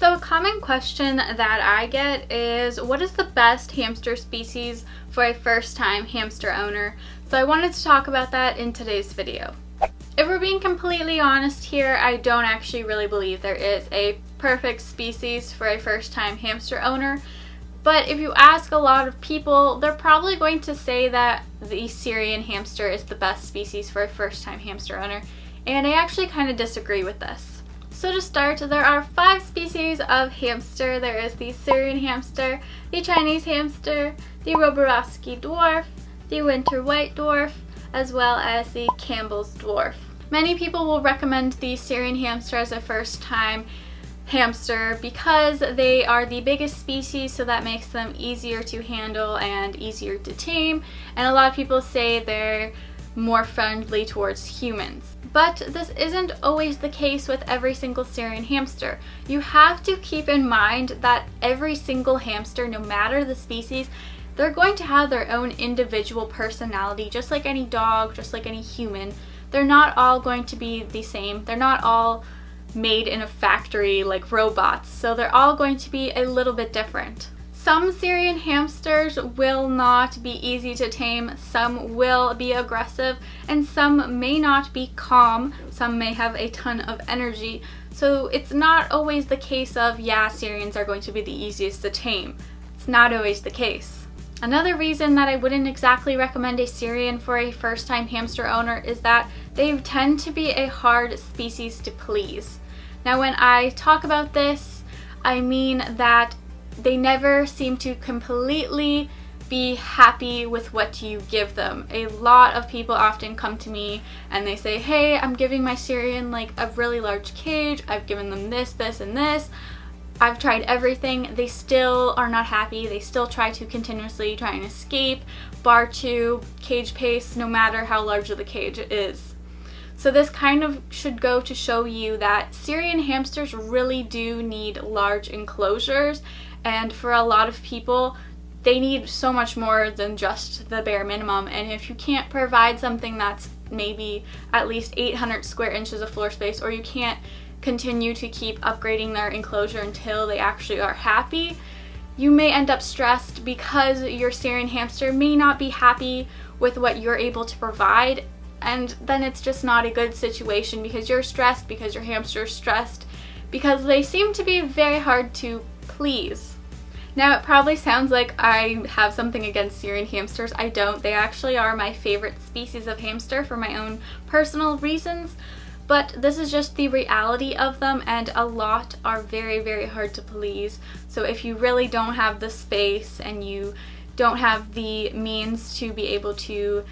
So a common question that I get is, what is the best hamster species for a first-time hamster owner? So I wanted to talk about that in today's video. If we're being completely honest here, I don't actually really believe there is a perfect species for a first-time hamster owner. But if you ask a lot of people, they're probably going to say that the Syrian hamster is the best species for a first-time hamster owner. And I actually kind of disagree with this. So to start, there are 5 species of hamster. There is the Syrian hamster, the Chinese hamster, the Roborovski dwarf, the winter white dwarf, as well as the Campbell's dwarf. Many people will recommend the Syrian hamster as a first-time hamster because they are the biggest species, so that makes them easier to handle and easier to tame, and a lot of people say they're more friendly towards humans. But this isn't always the case with every single Syrian hamster. You have to keep in mind that every single hamster, no matter the species, they're going to have their own individual personality, just like any dog, just like any human. They're not all going to be the same. They're not all made in a factory like robots, so they're all going to be a little bit different. Some Syrian hamsters will not be easy to tame, some will be aggressive, and some may not be calm. Some may have a ton of energy. So it's not always the case of, yeah, Syrians are going to be the easiest to tame. It's not always the case. Another reason that I wouldn't exactly recommend a Syrian for a first-time hamster owner is that they tend to be a hard species to please. Now, when I talk about this, I mean that they never seem to completely be happy with what you give them. A lot of people often come to me and they say, hey, I'm giving my Syrian like a really large cage. I've given them this, this, and this. I've tried everything. They still are not happy. They still try to continuously try and escape, bar chew, cage pace, no matter how large the cage is. So this kind of should go to show you that Syrian hamsters really do need large enclosures, and for a lot of people, they need so much more than just the bare minimum. And if you can't provide something that's maybe at least 800 square inches of floor space, or you can't continue to keep upgrading their enclosure until they actually are happy, you may end up stressed because your Syrian hamster may not be happy with what you're able to provide, and then it's just not a good situation because you're stressed, because your hamster is stressed, because they seem to be very hard to please. Now, it probably sounds like I have something against Syrian hamsters. I don't. They actually are my favorite species of hamster for my own personal reasons. But this is just the reality of them, and a lot are very, very hard to please. So if you really don't have the space and you don't have the means to be able to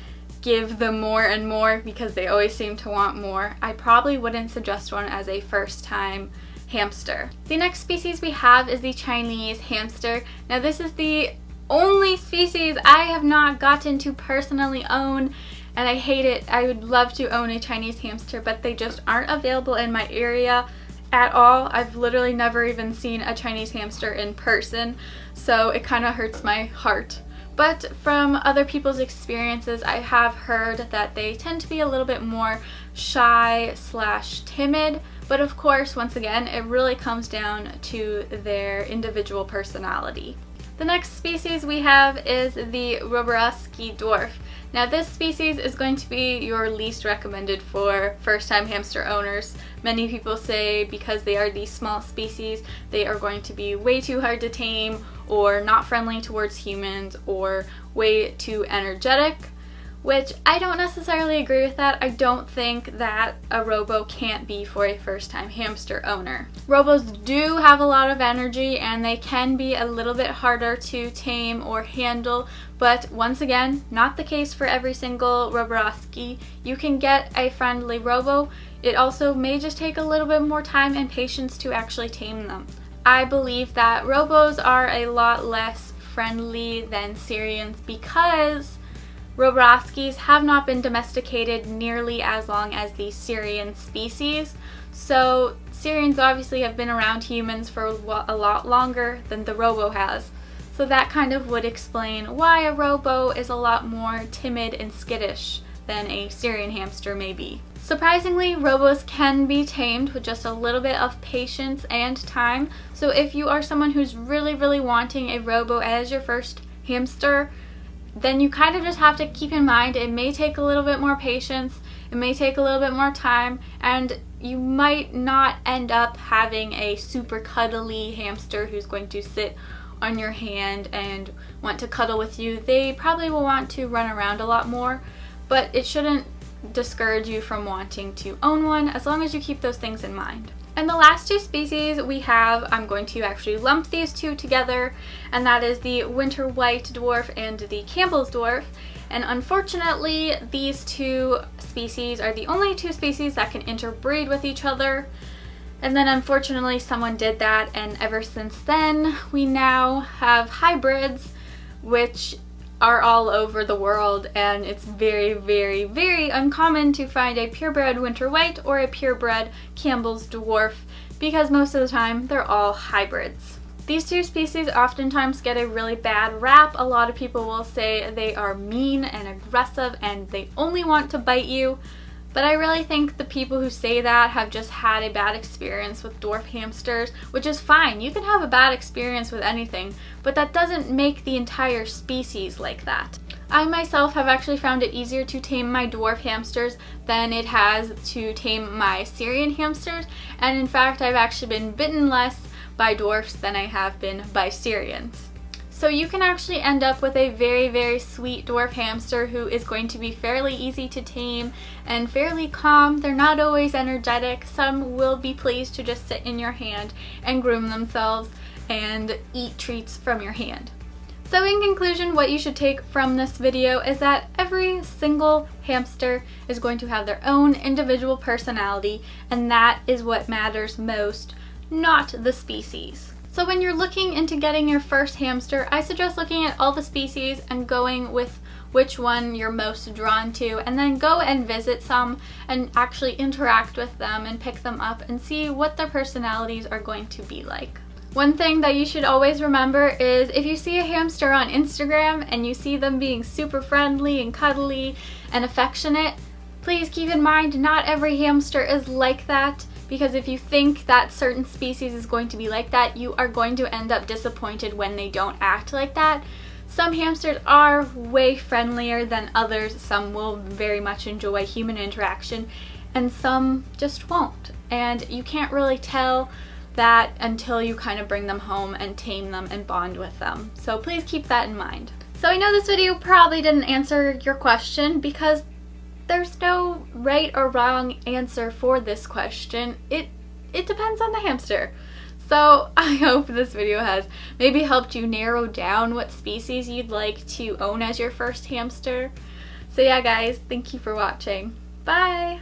give them more and more, because they always seem to want more, I probably wouldn't suggest one as a first-time hamster. The next species we have is the Chinese hamster. Now, this is the only species I have not gotten to personally own, and I hate it. I would love to own a Chinese hamster, but they just aren't available in my area at all. I've literally never even seen a Chinese hamster in person, so it kind of hurts my heart. But from other people's experiences, I have heard that they tend to be a little bit more shy/timid, but of course, once again, it really comes down to their individual personality. The next species we have is the Roborovski dwarf. Now, this species is going to be your least recommended for first-time hamster owners. Many people say because they are the small species, they are going to be way too hard to tame, or not friendly towards humans, or way too energetic, which I don't necessarily agree with that. I don't think that a Robo can't be for a first-time hamster owner. Robos do have a lot of energy, and they can be a little bit harder to tame or handle, but once again, not the case for every single Roborovski. You can get a friendly Robo. It also may just take a little bit more time and patience to actually tame them. I believe that Robos are a lot less friendly than Syrians because Roborovskis have not been domesticated nearly as long as the Syrian species. So Syrians obviously have been around humans for a lot longer than the Robo has. So that kind of would explain why a Robo is a lot more timid and skittish than a Syrian hamster may be. Surprisingly, robos can be tamed with just a little bit of patience and time. So if you are someone who's really wanting a robo as your first hamster, then you kind of just have to keep in mind it may take a little bit more patience, it may take a little bit more time, and you might not end up having a super cuddly hamster who's going to sit on your hand and want to cuddle with you. They probably will want to run around a lot more, but it shouldn't discourage you from wanting to own one as long as you keep those things in mind. And the last two species we have, I'm going to actually lump these two together, and that is the winter white dwarf and the Campbell's dwarf. And unfortunately, these two species are the only two species that can interbreed with each other. And then unfortunately someone did that, and ever since then we now have hybrids, which are all over the world, and it's very uncommon to find a purebred winter white or a purebred Campbell's dwarf, because most of the time they're all hybrids. These two species oftentimes get a really bad rap. A lot of people will say they are mean and aggressive and they only want to bite you. But I really think the people who say that have just had a bad experience with dwarf hamsters, which is fine. You can have a bad experience with anything, but that doesn't make the entire species like that. I myself have actually found it easier to tame my dwarf hamsters than it has to tame my Syrian hamsters, and in fact I've actually been bitten less by dwarfs than I have been by Syrians. So you can actually end up with a very sweet dwarf hamster who is going to be fairly easy to tame and fairly calm. They're not always energetic. Some will be pleased to just sit in your hand and groom themselves and eat treats from your hand. So in conclusion, what you should take from this video is that every single hamster is going to have their own individual personality, and that is what matters most, not the species. So when you're looking into getting your first hamster, I suggest looking at all the species and going with which one you're most drawn to, and then go and visit some and actually interact with them and pick them up and see what their personalities are going to be like. One thing that you should always remember is if you see a hamster on Instagram and you see them being super friendly and cuddly and affectionate, please keep in mind not every hamster is like that. Because if you think that certain species is going to be like that, you are going to end up disappointed when they don't act like that. Some hamsters are way friendlier than others. Some will very much enjoy human interaction, and some just won't. And you can't really tell that until you kind of bring them home and tame them and bond with them. So please keep that in mind. So I know this video probably didn't answer your question, because there's no right or wrong answer for this question. It depends on the hamster. So I hope this video has maybe helped you narrow down what species you'd like to own as your first hamster. So yeah guys, thank you for watching. Bye!